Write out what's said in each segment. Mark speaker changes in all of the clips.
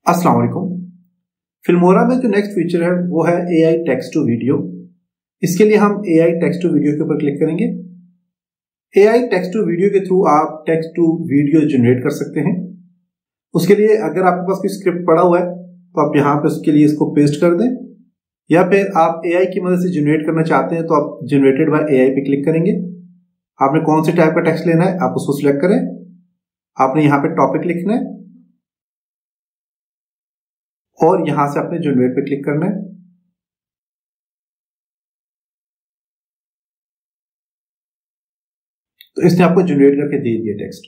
Speaker 1: अस्सलाम वालेकुम। फिल्मोरा में जो नेक्स्ट फीचर है वो है AI टेक्स्ट टू वीडियो। इसके लिए हम AI टेक्स्ट टू वीडियो के ऊपर क्लिक करेंगे। AI टेक्स्ट टू वीडियो के थ्रू आप टेक्स्ट टू वीडियो जनरेट कर सकते हैं। उसके लिए अगर आपके पास कोई स्क्रिप्ट पड़ा हुआ है तो आप यहाँ पे उसके लिए इसको पेस्ट कर दें, या फिर आप AI की मदद से जनरेट करना चाहते हैं तो आप जनरेटेड बाय AI पे क्लिक करेंगे। आपने कौन से टाइप का टेक्स्ट लेना है आप उसको सिलेक्ट करें। आपने यहाँ पे टॉपिक लिखना है और यहां से आपने जनरेट पे क्लिक करना है। तो इसने आपको जनरेट करके दे दिया टेक्स्ट।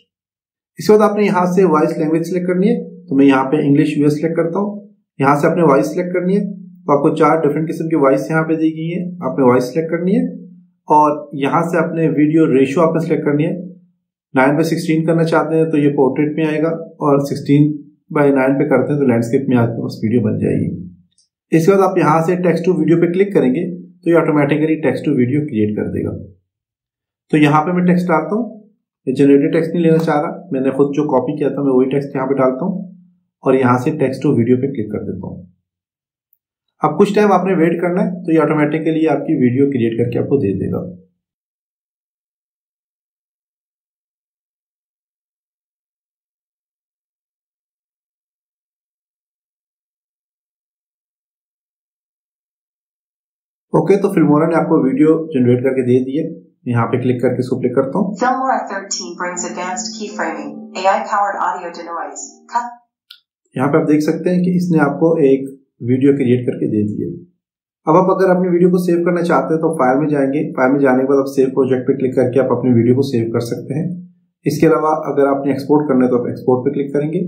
Speaker 1: इसके बाद आपने यहां से वॉइस लैंग्वेज सिलेक्ट करनी है, तो मैं यहाँ पे इंग्लिश यूएस सिलेक्ट करता हूँ। यहां से आपने वॉइस सिलेक्ट करनी है, तो आपको 4 डिफरेंट किस्म की वॉइस यहाँ पे दी गई है। आपने वॉइस सिलेक्ट करनी है और यहां से आपने वीडियो रेशियो आपने सिलेक्ट करनी है। 9:16 करना चाहते हैं तो ये पोर्ट्रेट में आएगा, और 16:9 पे करते हैं तो लैंडस्केप में आपके पास वीडियो बन जाएगी। इसके बाद आप यहां से टेक्स्ट टू वीडियो पे क्लिक करेंगे तो ये automatically text to video create कर देगा। तो यहाँ पे मैं टेक्स्ट डालता हूँ, जनरेटेड टेक्स्ट नहीं लेना चाह रहा, मैंने खुद जो कॉपी किया था मैं वही टेक्स्ट यहाँ पे डालता हूँ और यहाँ से टेक्स्ट टू वीडियो पे क्लिक कर देता हूँ। अब कुछ टाइम आपने वेट करना है, तो ये ऑटोमेटिकली आपकी वीडियो क्रिएट करके आपको दे देगा। ओके, तो फिल्मोरा ने आपको वीडियो जनरेट करके दे दी है। यहाँ पे क्लिक करके इसको क्लिक करता हूँ।
Speaker 2: Filmora 13 brings advanced keyframing, AI-powered audio denoise.
Speaker 1: यहाँ पे आप देख सकते हैं कि इसने आपको एक वीडियो क्रिएट करके दे दी है। अब आप अगर अपनी वीडियो को सेव करना चाहते हैं तो फाइल में जाएंगे। फाइल में जाने के बाद आप सेव प्रोजेक्ट पे क्लिक करके आप अपनी वीडियो को सेव कर सकते हैं। इसके अलावा अगर आपने एक्सपोर्ट करना है तो आप एक्सपोर्ट पे क्लिक करेंगे,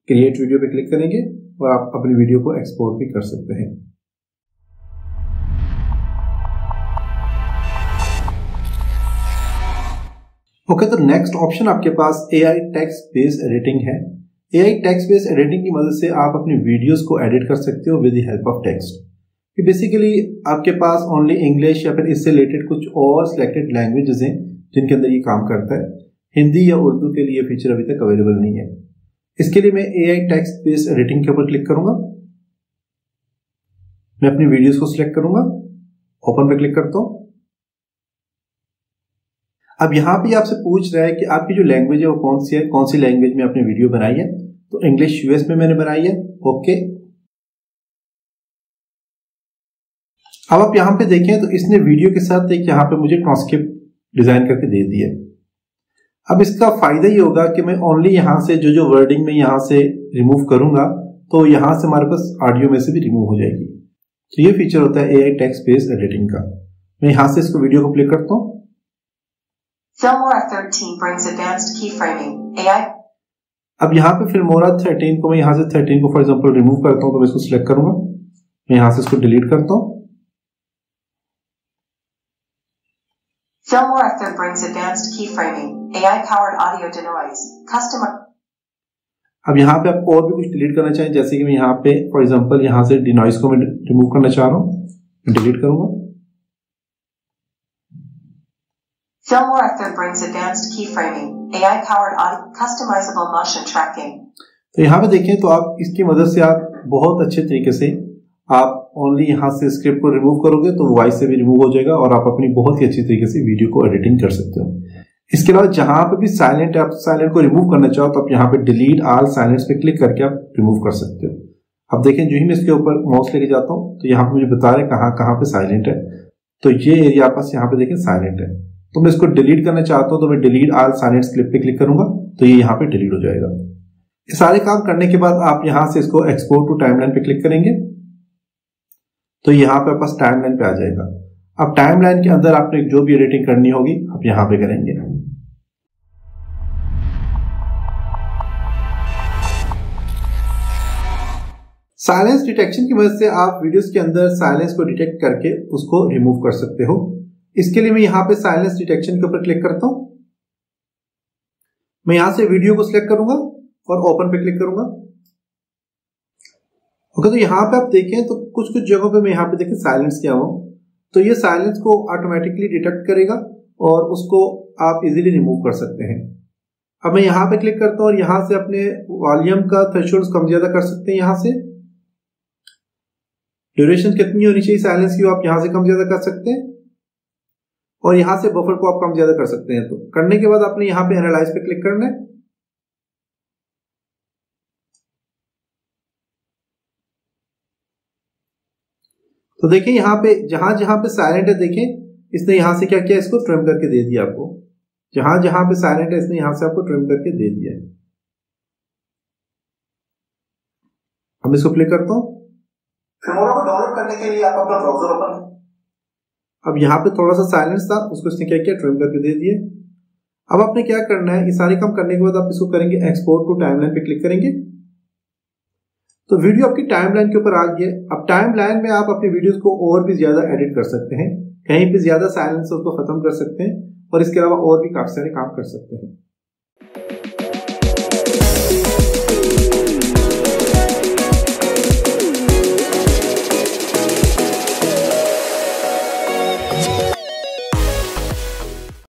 Speaker 1: क्रिएट वीडियो पे क्लिक करेंगे और आप अपनी वीडियो को एक्सपोर्ट भी कर सकते हैं। ओके, तो नेक्स्ट ऑप्शन आपके पास AI टेक्स्ट बेस्ड एडिटिंग है। AI टेक्स्ट बेस्ड एडिटिंग की मदद से आप अपनी वीडियोस को एडिट कर सकते हो with the help of text. Basically आपके पास ओनली इंग्लिश या फिर इससे रिलेटेड कुछ और सिलेक्टेड लैंग्वेजेस हैं जिनके अंदर ये काम करता है। हिंदी या उर्दू के लिए फीचर अभी तक अवेलेबल नहीं है। इसके लिए मैं AI टेक्स्ट बेस्ड एडिटिंग के ऊपर क्लिक करूंगा। मैं अपनी वीडियोस को सिलेक्ट करूंगा, ओपन पे क्लिक करता हूं। अब यहाँ पे आपसे पूछ रहा है कि आपकी जो लैंग्वेज है वो कौन सी है, कौन सी लैंग्वेज में आपने वीडियो बनाई है। तो इंग्लिश यूएस में मैंने बनाई है। ओके, अब आप यहाँ पे देखें तो इसने वीडियो के साथ एक यहाँ पे मुझे ट्रांसक्रिप्ट डिजाइन करके दे दी है। अब इसका फायदा ये होगा कि मैं ओनली यहाँ से जो वर्डिंग में यहाँ से रिमूव करूंगा तो यहाँ से हमारे पास ऑडियो में से भी रिमूव हो जाएगी। तो ये फीचर होता है AI टेक्स्ट बेस्ड एडिटिंग का। मैं यहाँ से इसको वीडियो को प्ले करता हूँ।
Speaker 2: Filmora 13 brings advanced keyframing, AI.
Speaker 1: अब यहाँ पे फिल्मोरा 13 को मैं यहाँ से 13 को फॉर एग्जांपल रिमूव करता हूँ, तो मैं इसको सिलेक्ट करूंगा। मैं यहाँ से इसको डिलीट करता हूँ।
Speaker 2: Filmora 13 brings advanced keyframing, AI-powered audio denoise, custom.
Speaker 1: अब यहाँ पे आप और भी कुछ डिलीट करना चाहें, जैसे कि मैं यहाँ पे फॉर एग्जांपल यहाँ से डिनॉइस को मैं रिमूव करना चाह रहा हूँ, मैं डिलीट करूंगा।
Speaker 2: Filmora 13 brings advanced keyframing, AI-powered audio, customizable motion tracking.
Speaker 1: तो यहाँ पे देखें तो आप इसकी मदद से आप बहुत अच्छे तरीके से आप ओनली यहाँ से स्क्रिप्ट को रिमूव करोगे तो वॉइस से भी रिमूव हो जाएगा और आप अपनी बहुत ही अच्छी तरीके से वीडियो को एडिटिंग कर सकते हो। इसके अलावा जहां पे भी साइलेंट आप साइलेंट को रिमूव करना चाहो तो आप यहाँ पे डिलीट ऑल साइलेंट्स पे क्लिक करके आप रिमूव कर सकते हो। अब देखें जो ही मैं इसके ऊपर माउस लेके जाता हूँ तो यहाँ पे मुझे बता रहे कहाँ कहाँ पे साइलेंट है। तो ये एरिया पास यहाँ पे देखें साइलेंट है, तो मैं इसको डिलीट करना चाहता हूं तो मैं डिलीट ऑल साइलेंट क्लिप पे क्लिक करूंगा तो ये यहाँ पे डिलीट हो जाएगा। ये सारे काम करने के बाद आप यहां से इसको एक्सपोर्ट टू टाइमलाइन पे क्लिक करेंगे तो यहाँ पे पास टाइमलाइन पे आ जाएगा। अब टाइमलाइन के अंदर आपने जो भी एडिटिंग करनी होगी आप यहाँ पे करेंगे। साइलेंस डिटेक्शन की मदद से आप वीडियोस के अंदर साइलेंस को डिटेक्ट करके उसको रिमूव कर सकते हो। इसके लिए मैं यहाँ पे साइलेंस डिटेक्शन के ऊपर क्लिक करता हूं। मैं यहां से वीडियो को सिलेक्ट करूंगा और ओपन पे क्लिक करूंगा। ओके, तो यहाँ पे आप देखें तो कुछ कुछ जगहों पे मैं यहाँ पे देखें साइलेंस किया हुआ, तो ये साइलेंस को ऑटोमेटिकली डिटेक्ट करेगा और उसको आप इजीली रिमूव कर सकते हैं। अब मैं यहाँ पे क्लिक करता हूँ और यहाँ से अपने वॉल्यूम का थ्रेशोल्ड कम ज्यादा कर सकते हैं। यहाँ से ड्यूरेशन कितनी होनी चाहिए साइलेंस की, आप यहाँ से कम ज्यादा कर सकते हैं और यहाँ से बफर को आप कम ज्यादा कर सकते हैं। तो करने के बाद आपने यहाँ पे एनालाइज पे क्लिक करना है। तो देखिए यहाँ पे जहां जहां पे साइलेंट है, देखें इसने यहाँ से क्या किया, इसको ट्रिम करके दे दिया आपको। जहां जहां पे साइलेंट है इसने यहाँ से आपको ट्रिम करके दे दिया है। हम इसको प्ले करता हूँ।
Speaker 3: फिल्मोरा को डाउनलोड करने के लिए आप अपना ब्राउजर ओपन करें।
Speaker 1: अब यहाँ पे थोड़ा सा साइलेंस था, उसको इसने क्या किया, ट्रिम करके दे दिए। अब आपने क्या करना है, ये सारे काम करने के बाद आप इसको करेंगे एक्सपोर्ट टू टाइमलाइन पे क्लिक करेंगे। तो वीडियो आपकी टाइमलाइन के ऊपर आ गई है। अब टाइमलाइन में आप अपनी वीडियोस को और भी ज्यादा एडिट कर सकते हैं, कहीं पे ज्यादा साइलेंस उसको खत्म कर सकते हैं और इसके अलावा और भी काफी सारे काम कर सकते हैं।